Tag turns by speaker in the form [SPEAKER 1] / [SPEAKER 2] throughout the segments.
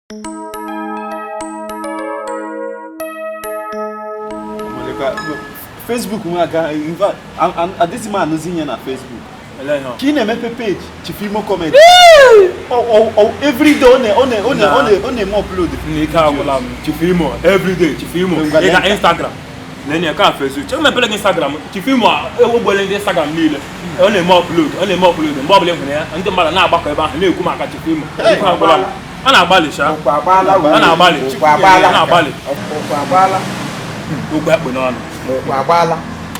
[SPEAKER 1] Facebook in fact this man knows in Facebook. Kine mepe page Imo Comedy. Oh every day on upload.
[SPEAKER 2] Imo every day Imo. Instagram. Then you can't Facebook. Check my page Instagram. Imo Instagram nile. On upload. Mbobele ngene. Ndị mmadụ na-agbakọ ebe ahụ na-ekwu maka Imo. Ana agbali sha. Ana agbali. Ugbo n'ọnụ.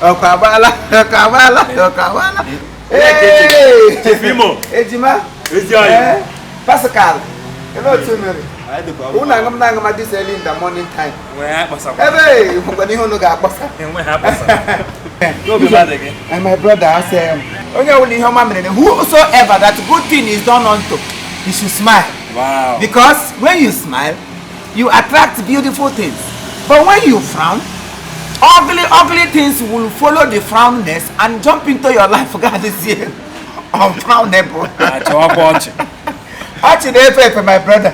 [SPEAKER 3] Okwabala. Hey!
[SPEAKER 2] Imo.
[SPEAKER 3] Ejima. Pascal. Hello, Tumeri. Unangam this early in the morning time. Hey, when you know got pasa.
[SPEAKER 2] Go be bad again.
[SPEAKER 3] And my brother I say, whosoever that good thing is done unto, you should smile.
[SPEAKER 2] Wow.
[SPEAKER 3] Because when you smile, you attract beautiful things. But when you frown, ugly things will follow the frownness and jump into your life. God is here. Unfrownable. Actually, for my brother.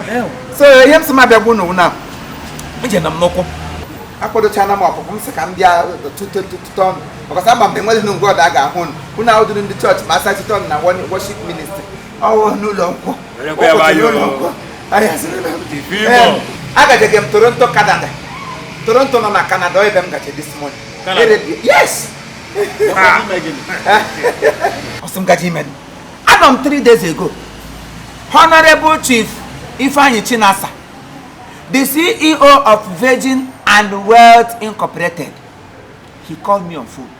[SPEAKER 3] So him some other one now. I could channel up from second year to ton because I'm a no God I got home. Who now doing the church, massage it on and one worship ministry. Oh, no longer. I got to get Toronto, Canada. Toronto, Canada, I got this morning. Yes. Awesome Gajiman. Adam 3 days ago. Honorable Chief Ifeanyi Chinasa, the CEO of Virgin and Wealth Incorporated, he called me on phone.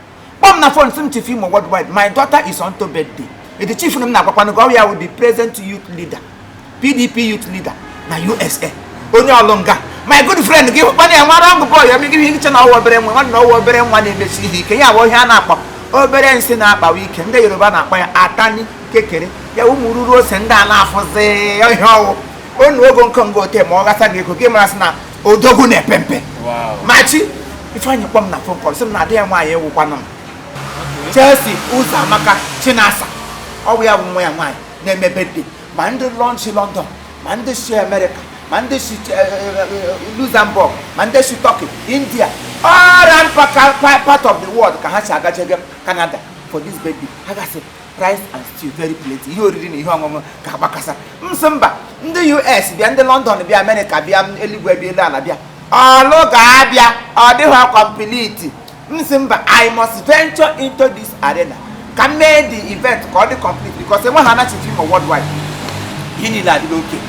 [SPEAKER 3] Mom na phone some Chief Imo worldwide. My daughter is on to birthday. The chief na papa no go with the present youth leader, PDP youth leader na USA. Onye Olonga. My good friend, give money and one boy. I mean, give him channel over and one over and one in the city. Can you have one up? Over and send up a weekend. They will run up by Atani, Kekere. Yamuru send down for the on Wogon Congo, Temorasa, Kokemas now, Odogune Pempe. Wow. Machi, if I come na phone call, some not there, why you want Chelsea, Uzamaka, Chinasa. Oh, we have one wine, name a birthday. Mande launch in London, Mande share America. Mande Luxembourg, Mande Turkey, India, all around part of the world. Canada for this baby. I got rice and stew very plenty. You already know Kabakasa. Msamba, in the US, beyond the London, be America, be anywhere be Lanabia. Oh, look, Abia, or they have complete. Msamba, I must venture into this arena. Can make the event called the complete because they want to teach him worldwide. He need that okay.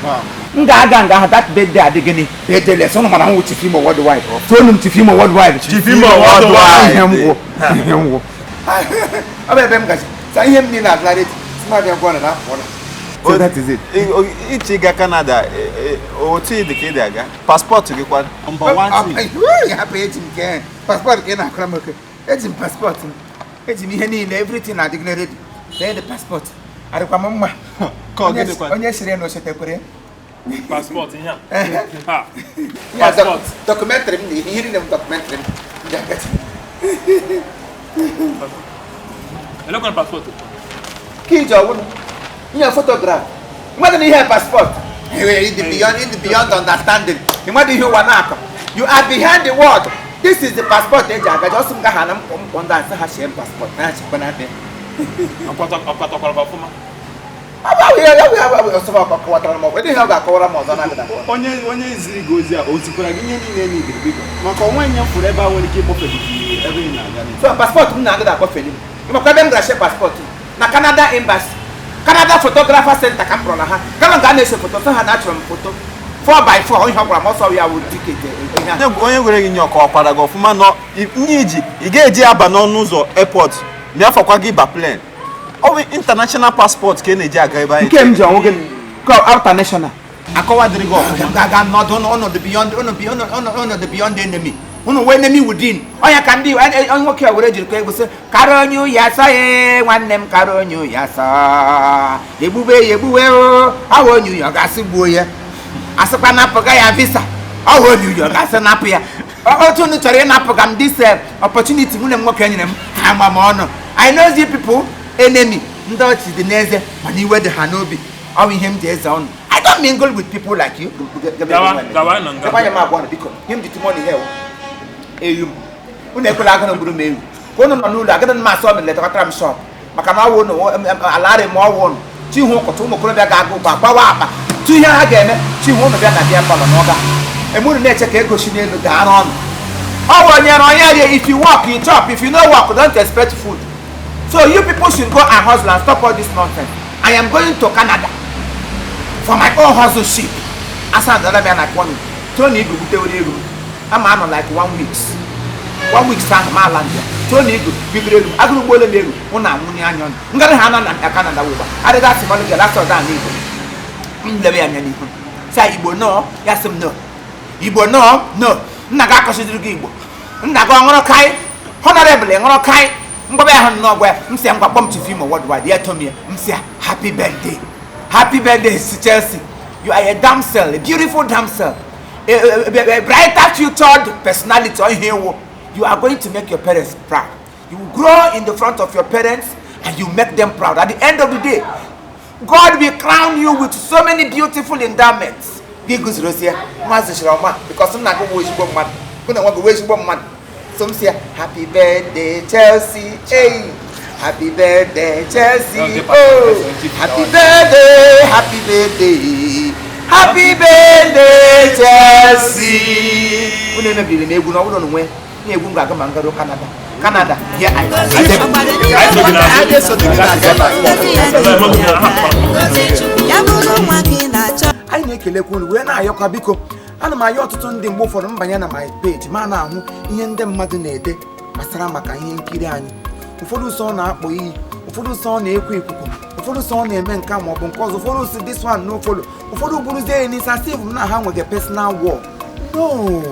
[SPEAKER 3] Nga that birthday at the beginning. Birthday lesson on my Chief Imo worldwide. Phone him Chief Imo worldwide.
[SPEAKER 2] Chief Imo worldwide.
[SPEAKER 3] So him need that like it. Somebody have gone enough. So that is it.
[SPEAKER 1] Ichiga Canada. Oti the kid passport to get one. Number one.
[SPEAKER 3] You have paid him again. Passport again. I come okay. It's in passport. It's in everything I declared. Then the passport. I remember. Onye sire no shetekure.
[SPEAKER 2] Passport in here.
[SPEAKER 3] Passport. Documentary, hearing them documentary.
[SPEAKER 2] Hello, con passport.
[SPEAKER 3] Kijo, you photograph. What do you have passport? In the beyond understanding. What do you want? You are behind the world. This is the passport. I just have one that has a passport.
[SPEAKER 1] Onye iziri gozi a otikwara gị nye niile ni dị maka onwe nya furu ebe awon ike bofe dị ebe ị na-aga ni
[SPEAKER 3] so passport m na-aga da bofe ni maka ebe m ga share passport na Canada embassy Canada photographer center ka m kpọrọ na ha kama ga na-ese foto so ha na-achọ m foto 4x4 onye ọgwara m ọsọ ya wụ ticket
[SPEAKER 1] onye gwere gị nye ọkọ ọkwara gị ọfụma nọ nye iji ị ga-eji aba n'ọnụ ụzọ airport bịa fọkwa gị ba plane ọ international passport ka na-eji aga ebe anyị
[SPEAKER 3] nke m ji ọnwụ gị international
[SPEAKER 1] akọwa dịrị gị ọfụma
[SPEAKER 3] ga not the beyond enemy unu enemy within onya ka ndị nwoke were jiri ka egosi kara onye ya sa nwanne m kara onye ya sa egbuwe o awu onye ya gasị gbuo ya asịkwa napụga ya visa awu onye ya gasị napụ ya otu unu chọrọ ịnapụ ga m this opportunity nwunye m nwoke nyere m ha ma m ọnụ I know the people enemy ndị ọchị dị n'eze mana iwe dị ha n'obi ọ bụ ihe m ji eze ọnụ I don't mingle with people like you.
[SPEAKER 2] Gawa no nga.
[SPEAKER 3] Kaya ma gwana biko. Him the money here. Eyum. Una ekola aga no buru mewu. Ko no no lu aga no ma so me le ta tram shop. Maka na wo no alare mo wo no. Chi hu ko to mo ko bia ga go ba wa apa. Tu ihe ha ga eme. Chi hu no bia na bia palo no ga. Emu na eche ka ego shi n'elu ga ron. If you work, you chop. If you no work, don't expect food. So you people should go and hustle and stop all this nonsense. I am going to Canada for my own hustle ship. As I don't like one. Tony go to I'm on like 1 week. 1 week stand my land. Tony go bigre. I go bole meru. Una muni anyon. Ngare hana na Canada we ba. I that money get last of that need. In the way anyani. Say Igbo no, yes no. Igbo no. Nna ga akọsidiri gị Igbo nna ga ọṅụrụ kai honorable ṅụrụ kai mgbe ahụ n'ọgwa msi ngwa kpọm chief Imo worldwide ya tomie msi happy birthday to Chelsea. You are a damsel, a beautiful damsel, a brighter future personality on here. You are going to make your parents proud. You will grow in the front of your parents and you make them proud. At the end of the day, God will crown you with so many beautiful endowments. Because I'm not going to wish for man. Some say happy birthday Chelsea, hey, happy birthday Chelsea, oh, happy birthday Chelsea. We never believe me. We don't know when. We go to Canada. Yeah, I na-ekele kwunu wee na-ayọkwa biko ana m ayọ ọtụtụ ndị mgbe ụfọdụ mbanye na my page ma na-ahụ ihe ndị mmadụ na-ede gbasara maka ihe nkiri anyị. Ụfọdụ sọ na-akpọ iyi, ụfọdụ sọ na-ekwu ikuku, ụfọdụ sọ na-eme nka ma ọ bụ nke ọzọ, ụfọdụ si this one no follow, ụfọdụ buruzie n'isi asị bụ na ha nwere personal war. No,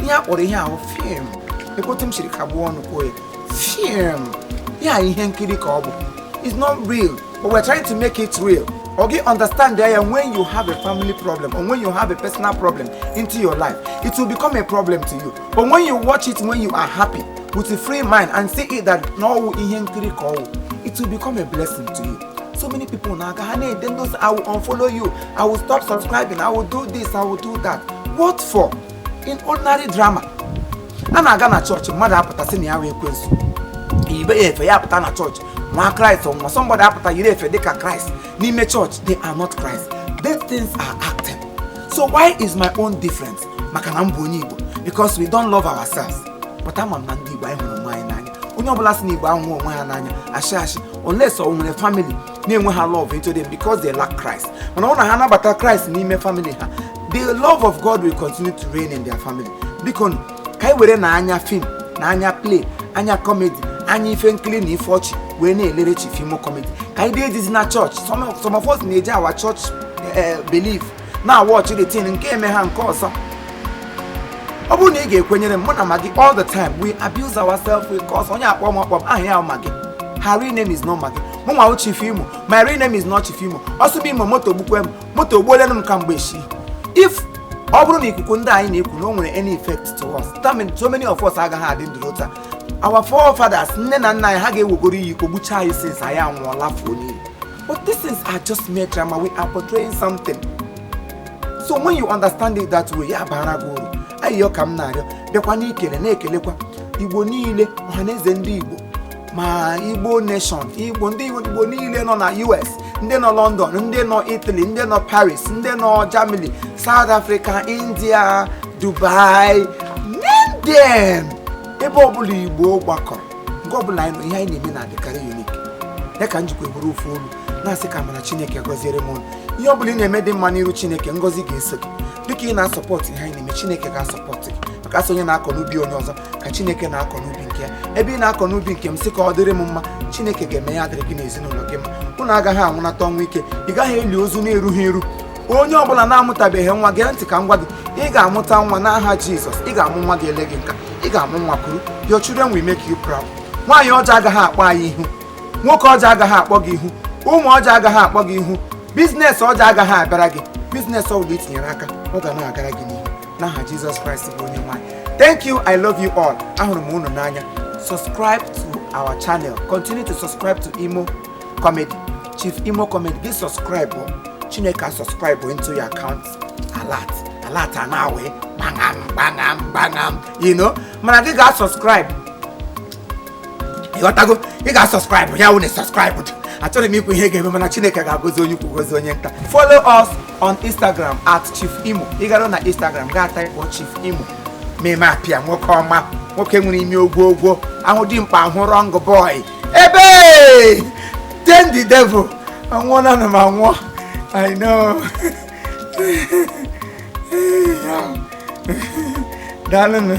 [SPEAKER 3] ihe akpọrọ ihe ahụ film. Ekwotu m shiri kagbuo ọnụ kwuo ya film. Ya ihe nkiri ka ọ bụ. It's not real, but we're trying to make it real. Okay, understand there when you have a family problem or when you have a personal problem into your life, it will become a problem to you. But when you watch it when you are happy with a free mind and see it that no it will become a blessing to you. So many people now then those I will unfollow you, I will stop subscribing, I will do this, I will do that. What for? In ordinary drama. And I got church, mother apata ya na church. Christ or somebody after you for Christ. Nime church, they are not Christ. These things are acting. So why is my own difference? Because we don't love ourselves. But I'm Nandi by unless or a family name we have love into them because they lack Christ. When I want to have Christ name family, the love of God will continue to reign in their family. Because kai were na anya film, na anya play, anya comedy, anya ife clean ifochi. We need a chief Imo Comedy. Can you do this in a church? Some of us in our church believe. Now watch the thing and came and cause all the time. We abuse ourselves. We cause on your her real name is not Maggie. Mama Chief Imo. My real name is not Chief Imo. Also be moto bukwem moto bolenum kambeshi. If Obruni kukunda ini kuno any effect to us. So many of us are had in the rota. Our forefathers, Nena and I Hage Wogori Kobucha since I am one laugh for you. But these things are just mere drama. We are portraying something. So when you understand it that way, ya baraguru. Ayo kamnario. Bekwani kele ne kelekwa. Igbo niile ohaneze ndị Igbo. Ma Igbo nation. Igbo niile no na US. Ndị no London. Ndị no Italy. Ndị no Paris. Ndị no Germany. South Africa. India. Dubai. Name them. Ebe ọbụla Igbo gbakọrọ nke ọbụla anyị nọ ihe anyị na-eme na-adịkarị unique. Ya ka njikwa buru ofu olu na-asị ka mana Chineke gọziere m. Ihe ọbụla ị na-eme dị mma n'iru Chineke ngọzi ga-eso gị. Dịka ị na-asọpọtụ ihe anyị na-eme Chineke ga-asọpọtụ gị. Maka asị onye na-akọ n'ubi onye ọzọ ka Chineke na-akọ n'ubi nke ya. Ebe ị na-akọ n'ubi nke m sị ka ọ dịrị m mma Chineke ga-eme ya dịrị gị n'ezinụlọ gị mma. Unu agaghị anwụnata ọnwụ ike. Ị gaghị eli ozu na-erughị eru. Onye ọbụla na-amụtabeghị nwa gee ntị ka ngwa gị. Ị ga-amụta nwa n'aha Jizọs. Ị ga-amụ nwa ga-ele gị nka. Ị ga-amụ nwa kwuru. Your children will make you proud. Nwaanyị ọjọọ agaghị akpọ anyị ihu. Nwoke ọjọọ agaghị akpọ gị ihu. Ụmụ ọjọọ agaghị akpọ gị ihu. Business ọjọọ agaghị abịara gị. Business ọbụla itinyere aka ọ ga na-agara gị n'ihu. N'aha Jesus Christ bụ onye nwanyị. Thank you. I love you all. Ahụrụ m unu n'anya. Subscribe to our channel. Continue to subscribe to Imo Comedy. Chief Imo Comedy. Gị subscribe. Chineke subscribe into your account alert now bangam, you know. Mana gị ga subscribe. You got subscribe. Ya wụ subscribe. Achọrọ m ikwu ihe ga-eme mana Chineke ga-agọzi onye ukwu gozi onye nta. Follow us on Instagram @Chief Imo. Ị gara na Instagram ga type Chief Imo. Meme apịa nwoke ọma, nwoke nwere ime ogwo ahụ dị mkpa ahụ wrong boy. Ebe! Then the devil. Anwụọla na m anwụọ. I know. Darling.